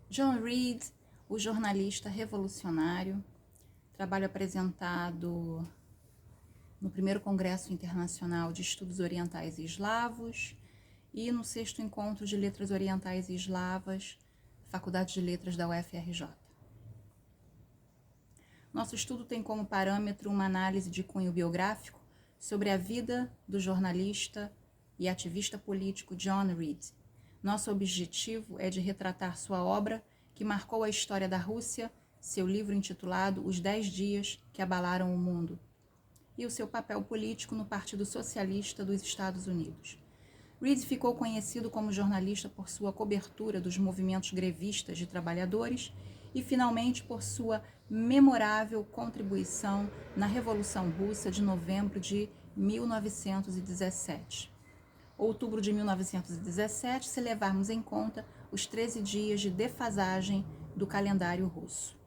John Reed, o jornalista revolucionário, trabalho apresentado no primeiro Congresso Internacional de Estudos Orientais e Eslavos e no 6º Encontro de Letras Orientais e Eslavas, Faculdade de Letras da UFRJ. Nosso estudo tem como parâmetro uma análise de cunho biográfico sobre a vida do jornalista e ativista político John Reed. Nosso objetivo é de retratar sua obra que marcou a história da Rússia, seu livro intitulado Os 10 Dias que Abalaram o Mundo, e o seu papel político no Partido Socialista dos Estados Unidos. Reed ficou conhecido como jornalista por sua cobertura dos movimentos grevistas de trabalhadores e, finalmente, por sua memorável contribuição na Revolução Russa de novembro de 1917. Outubro de 1917, se levarmos em conta os 13 dias de defasagem do calendário russo.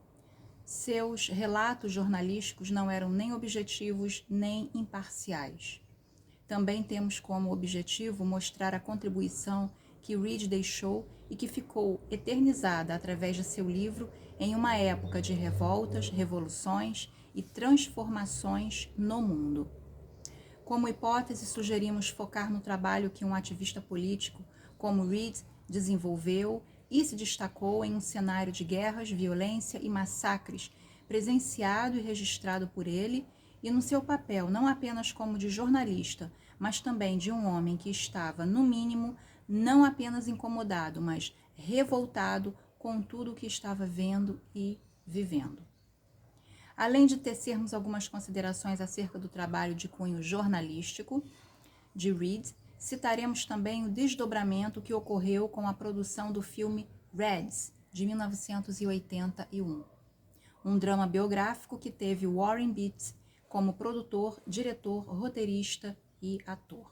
Seus relatos jornalísticos não eram nem objetivos nem imparciais. Também temos como objetivo mostrar a contribuição que Reed deixou e que ficou eternizada através de seu livro em uma época de revoltas, revoluções e transformações no mundo. Como hipótese, sugerimos focar no trabalho que um ativista político como Reed desenvolveu e se destacou em um cenário de guerras, violência e massacres presenciado e registrado por ele, e no seu papel não apenas como de jornalista, mas também de um homem que estava, no mínimo, não apenas incomodado, mas revoltado com tudo o que estava vendo e vivendo. Além de tecermos algumas considerações acerca do trabalho de cunho jornalístico de Reed, citaremos também o desdobramento que ocorreu com a produção do filme Reds, de 1981. Um drama biográfico que teve Warren Beatty como produtor, diretor, roteirista e ator.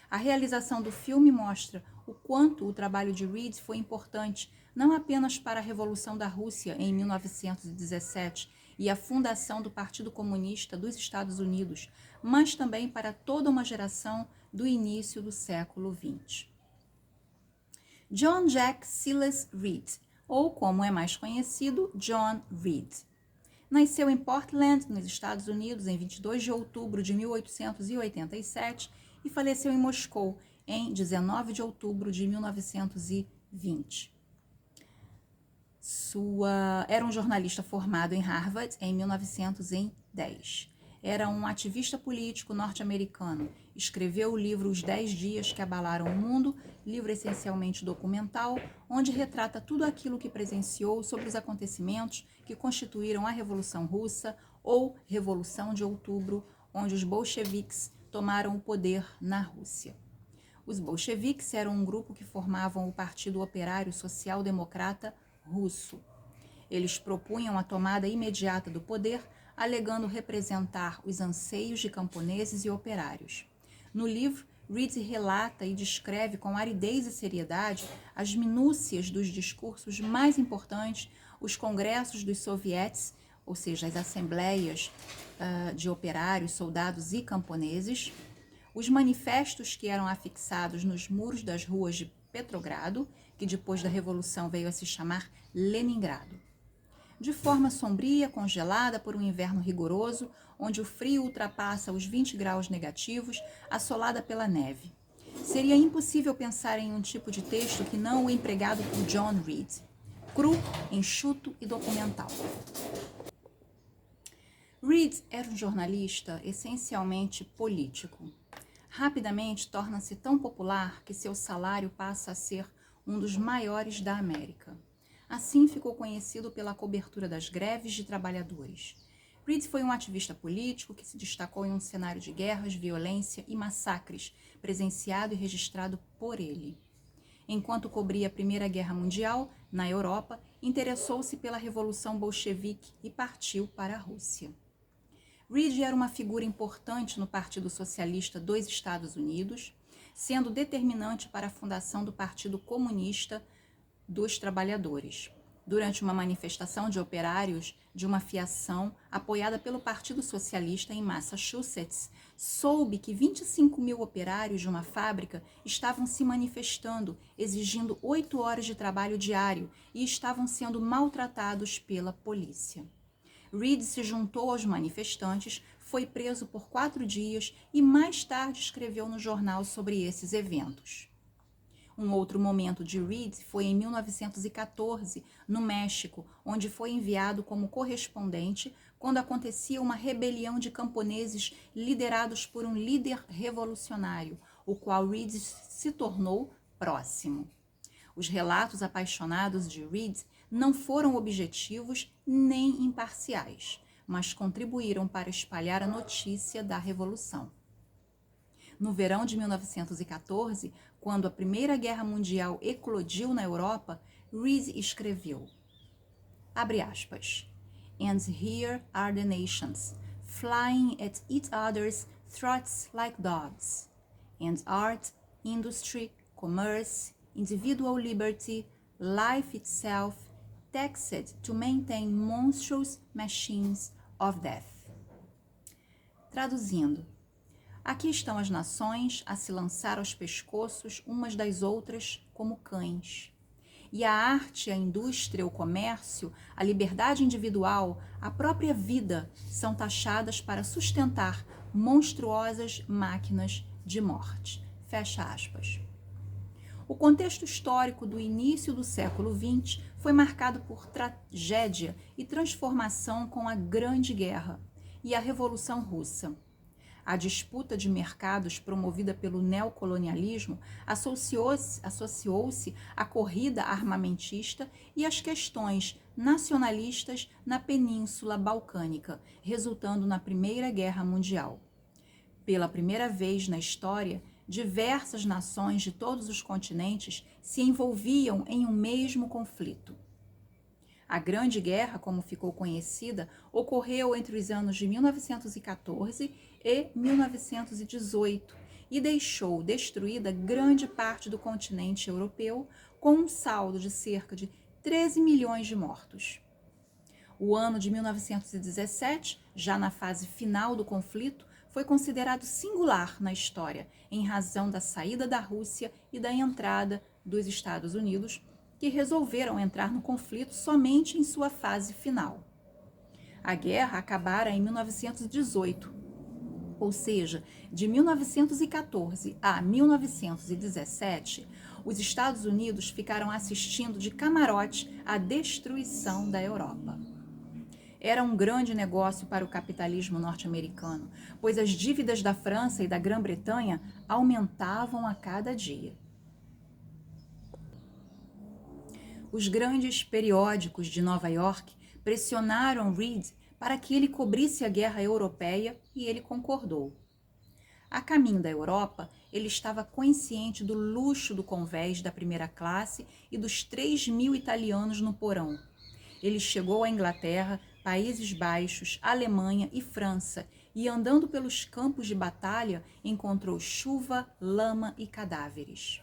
A realização do filme mostra o quanto o trabalho de Reed foi importante não apenas para a Revolução da Rússia em 1917 e a fundação do Partido Comunista dos Estados Unidos, mas também para toda uma geração do início do século XX. John Jack Silas Reed, ou como é mais conhecido, John Reed. Nasceu em Portland, nos Estados Unidos, em 22 de outubro de 1887 e faleceu em Moscou, em 19 de outubro de 1920. Era um jornalista formado em Harvard em 1910. Era um ativista político norte-americano. Escreveu o livro Os 10 Dias que Abalaram o Mundo, livro essencialmente documental, onde retrata tudo aquilo que presenciou sobre os acontecimentos que constituíram a Revolução Russa ou Revolução de Outubro, onde os bolcheviques tomaram o poder na Rússia. Os bolcheviques eram um grupo que formavam o Partido Operário Social Democrata Russo. Eles propunham a tomada imediata do poder, alegando representar os anseios de camponeses e operários. No livro, Reed relata e descreve com aridez e seriedade as minúcias dos discursos mais importantes, os congressos dos sovietes, ou seja, as assembleias de operários, soldados e camponeses, os manifestos que eram afixados nos muros das ruas de Petrogrado, que depois da Revolução veio a se chamar Leningrado. De forma sombria, congelada por um inverno rigoroso, onde o frio ultrapassa os 20 graus negativos, assolada pela neve. Seria impossível pensar em um tipo de texto que não o empregado por John Reed, cru, enxuto e documental. Reed era um jornalista essencialmente político. Rapidamente torna-se tão popular que seu salário passa a ser um dos maiores da América. Assim ficou conhecido pela cobertura das greves de trabalhadores. Reed foi um ativista político que se destacou em um cenário de guerras, violência e massacres, presenciado e registrado por ele. Enquanto cobria a Primeira Guerra Mundial, na Europa, interessou-se pela Revolução Bolchevique e partiu para a Rússia. Reed era uma figura importante no Partido Socialista dos Estados Unidos, sendo determinante para a fundação do Partido Comunista dos Trabalhadores. durante uma manifestação de operários de uma fiação apoiada pelo Partido Socialista em Massachusetts, soube que 25.000 operários de uma fábrica estavam se manifestando, exigindo 8 horas de trabalho diário e estavam sendo maltratados pela polícia. Reed se juntou aos manifestantes, foi preso por 4 dias e mais tarde escreveu no jornal sobre esses eventos. Um outro momento de Reed foi em 1914, no México, onde foi enviado como correspondente quando acontecia uma rebelião de camponeses liderados por um líder revolucionário, o qual Reed se tornou próximo. Os relatos apaixonados de Reed não foram objetivos nem imparciais, mas contribuíram para espalhar a notícia da Revolução. No verão de 1914, quando a Primeira Guerra Mundial eclodiu na Europa, Reed escreveu, abre aspas, "And here are the nations, flying at each other's throats like dogs, and art, industry, commerce, individual liberty, life itself, taxed to maintain monstrous machines of death." Traduzindo, aqui estão as nações a se lançar aos pescoços umas das outras como cães. E a arte, a indústria, o comércio, a liberdade individual, a própria vida são taxadas para sustentar monstruosas máquinas de morte. Fecha aspas. O contexto histórico do início do século XX foi marcado por tragédia e transformação com a Grande Guerra e a Revolução Russa. A disputa de mercados promovida pelo neocolonialismo associou-se à corrida armamentista e às questões nacionalistas na Península Balcânica, resultando na Primeira Guerra Mundial. Pela primeira vez na história, diversas nações de todos os continentes se envolviam em um mesmo conflito. A Grande Guerra, como ficou conhecida, ocorreu entre os anos de 1914 e 1918 e deixou destruída grande parte do continente europeu, com um saldo de cerca de 13 milhões de mortos. O ano de 1917, já na fase final do conflito, foi considerado singular na história, em razão da saída da Rússia e da entrada dos Estados Unidos, que resolveram entrar no conflito somente em sua fase final. A guerra acabara em 1918, ou seja, de 1914 a 1917, os Estados Unidos ficaram assistindo de camarote à destruição da Europa. Era um grande negócio para o capitalismo norte-americano, pois as dívidas da França e da Grã-Bretanha aumentavam a cada dia. Os grandes periódicos de Nova York pressionaram Reed para que ele cobrisse a guerra europeia e ele concordou. A caminho da Europa, ele estava consciente do luxo do convés da primeira classe e dos 3.000 italianos no porão. Ele chegou à Inglaterra, Países Baixos, Alemanha e França e, andando pelos campos de batalha, encontrou chuva, lama e cadáveres.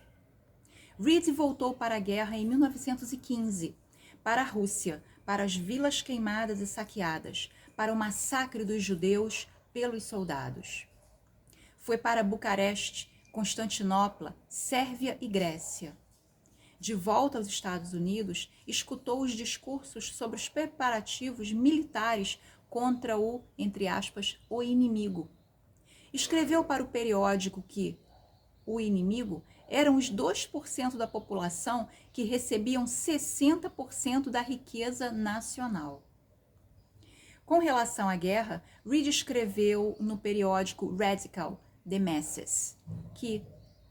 Reed voltou para a guerra em 1915, para a Rússia, para as vilas queimadas e saqueadas, para o massacre dos judeus pelos soldados. Foi para Bucareste, Constantinopla, Sérvia e Grécia. De volta aos Estados Unidos, escutou os discursos sobre os preparativos militares contra o, entre aspas, o inimigo. Escreveu para o periódico que o inimigo eram os 2% da população que recebiam 60% da riqueza nacional. Com relação à guerra, Reed escreveu no periódico Radical, The Masses, que,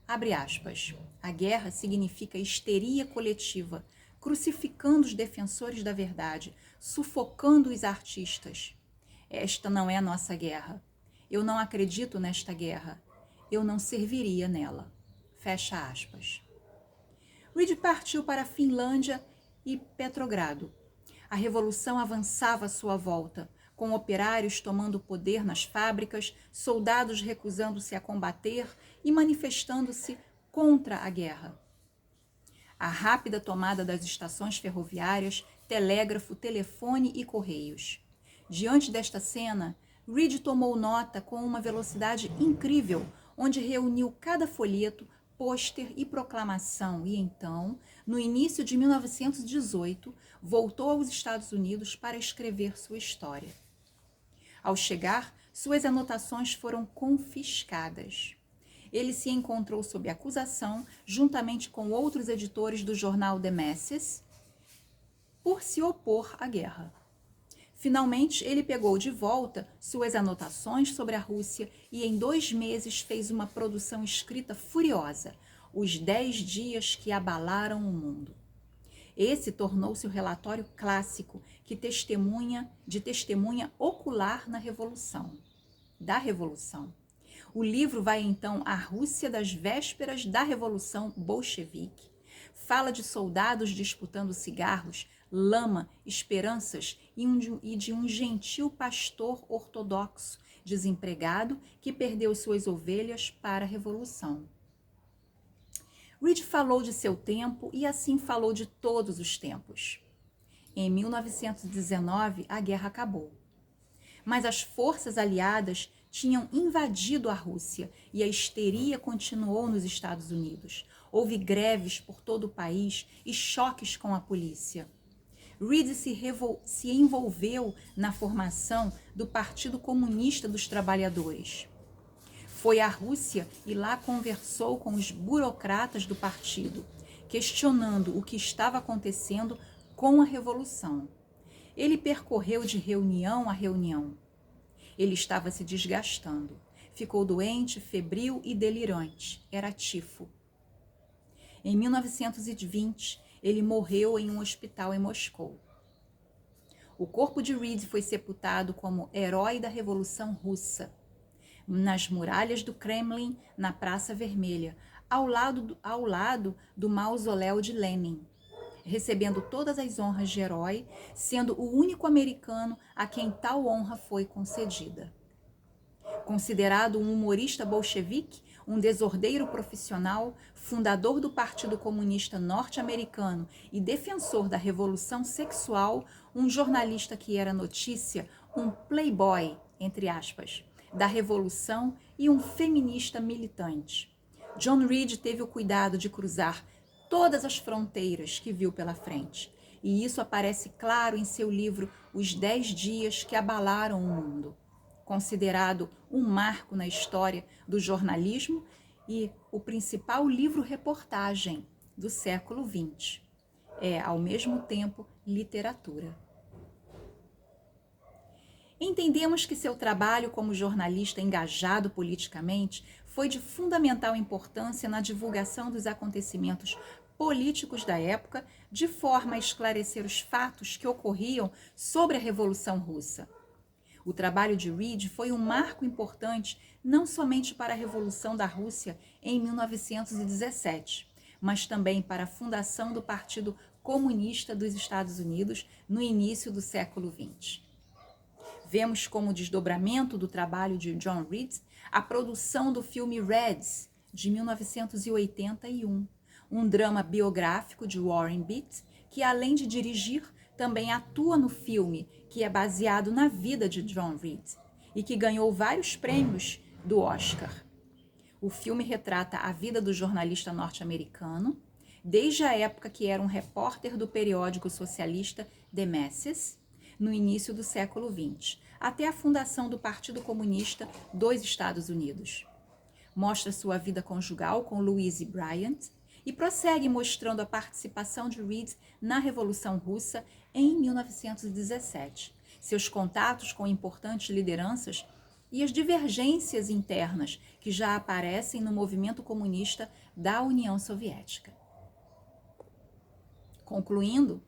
abre aspas, a guerra significa histeria coletiva, crucificando os defensores da verdade, sufocando os artistas. Esta não é a nossa guerra. Eu não acredito nesta guerra. Eu não serviria nela. Fecha aspas. Reed partiu para a Finlândia e Petrogrado. A revolução avançava à sua volta, com operários tomando poder nas fábricas, soldados recusando-se a combater e manifestando-se contra a guerra. A rápida tomada das estações ferroviárias, telégrafo, telefone e correios. Diante desta cena, Reed tomou nota com uma velocidade incrível, onde reuniu cada folheto, pôster e proclamação e então, no início de 1918, voltou aos Estados Unidos para escrever sua história. Ao chegar, suas anotações foram confiscadas. Ele se encontrou sob acusação, juntamente com outros editores do jornal The Masses, por se opor à guerra. Finalmente, ele pegou de volta suas anotações sobre a Rússia e em 2 meses fez uma produção escrita furiosa, Os 10 Dias que Abalaram o Mundo. Esse tornou-se o relatório clássico que testemunha ocular da Revolução. O livro vai então à Rússia das vésperas da Revolução Bolchevique, fala de soldados disputando cigarros, lama, esperanças e de um gentil pastor ortodoxo, desempregado, que perdeu suas ovelhas para a Revolução. Reed falou de seu tempo e assim falou de todos os tempos. Em 1919, a guerra acabou. Mas as forças aliadas tinham invadido a Rússia e a histeria continuou nos Estados Unidos. Houve greves por todo o país e choques com a polícia. Reed se envolveu na formação do Partido Comunista dos Trabalhadores. Foi à Rússia e lá conversou com os burocratas do partido, questionando o que estava acontecendo com a Revolução. Ele percorreu de reunião a reunião. Ele estava se desgastando. Ficou doente, febril e delirante. Era tifo. Em 1920, ele morreu em um hospital em Moscou. O corpo de Reed foi sepultado como herói da Revolução Russa, nas muralhas do Kremlin, na Praça Vermelha, ao lado do mausoléu de Lenin, recebendo todas as honras de herói, sendo o único americano a quem tal honra foi concedida. Considerado um humorista bolchevique, um desordeiro profissional, fundador do Partido Comunista Norte-Americano e defensor da revolução sexual, um jornalista que era notícia, um playboy, entre aspas, da revolução e um feminista militante. John Reed teve o cuidado de cruzar todas as fronteiras que viu pela frente, e isso aparece claro em seu livro Os 10 Dias que Abalaram o Mundo, considerado um marco na história do jornalismo e o principal livro-reportagem do século XX. É, ao mesmo tempo, literatura. Entendemos que seu trabalho como jornalista engajado politicamente foi de fundamental importância na divulgação dos acontecimentos políticos da época, de forma a esclarecer os fatos que ocorriam sobre a Revolução Russa. O trabalho de Reed foi um marco importante não somente para a Revolução da Rússia em 1917, mas também para a fundação do Partido Comunista dos Estados Unidos no início do século XX. Vemos como desdobramento do trabalho de John Reed a produção do filme Reds, de 1981, um drama biográfico de Warren Beatty, que além de dirigir, também atua no filme, que é baseado na vida de John Reed e que ganhou vários prêmios do Oscar. O filme retrata a vida do jornalista norte-americano, desde a época que era um repórter do periódico socialista The Masses, no início do século XX, até a fundação do Partido Comunista dos Estados Unidos. Mostra sua vida conjugal com Louise Bryant e prossegue mostrando a participação de Reed na Revolução Russa em 1917, seus contatos com importantes lideranças e as divergências internas que já aparecem no movimento comunista da União Soviética. Concluindo,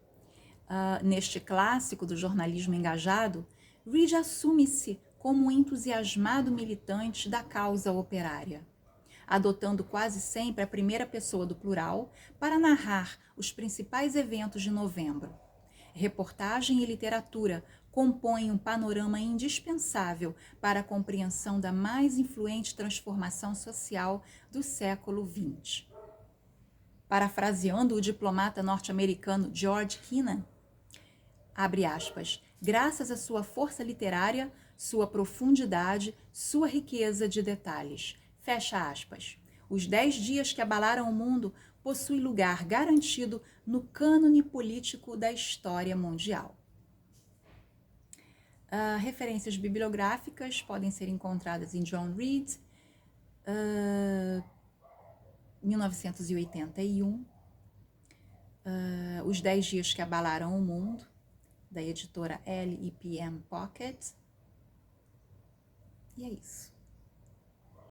neste clássico do jornalismo engajado, Reed assume-se como um entusiasmado militante da causa operária, adotando quase sempre a primeira pessoa do plural para narrar os principais eventos de novembro. Reportagem e literatura compõem um panorama indispensável para a compreensão da mais influente transformação social do século XX. Parafraseando o diplomata norte-americano George Kennan, abre aspas, graças à sua força literária, sua profundidade, sua riqueza de detalhes, fecha aspas. Os 10 dias que abalaram o mundo possuem lugar garantido no cânone político da história mundial. Referências bibliográficas podem ser encontradas em John Reed, 1981, Os 10 Dias que Abalaram o Mundo, da editora LEPM Pocket. E é isso.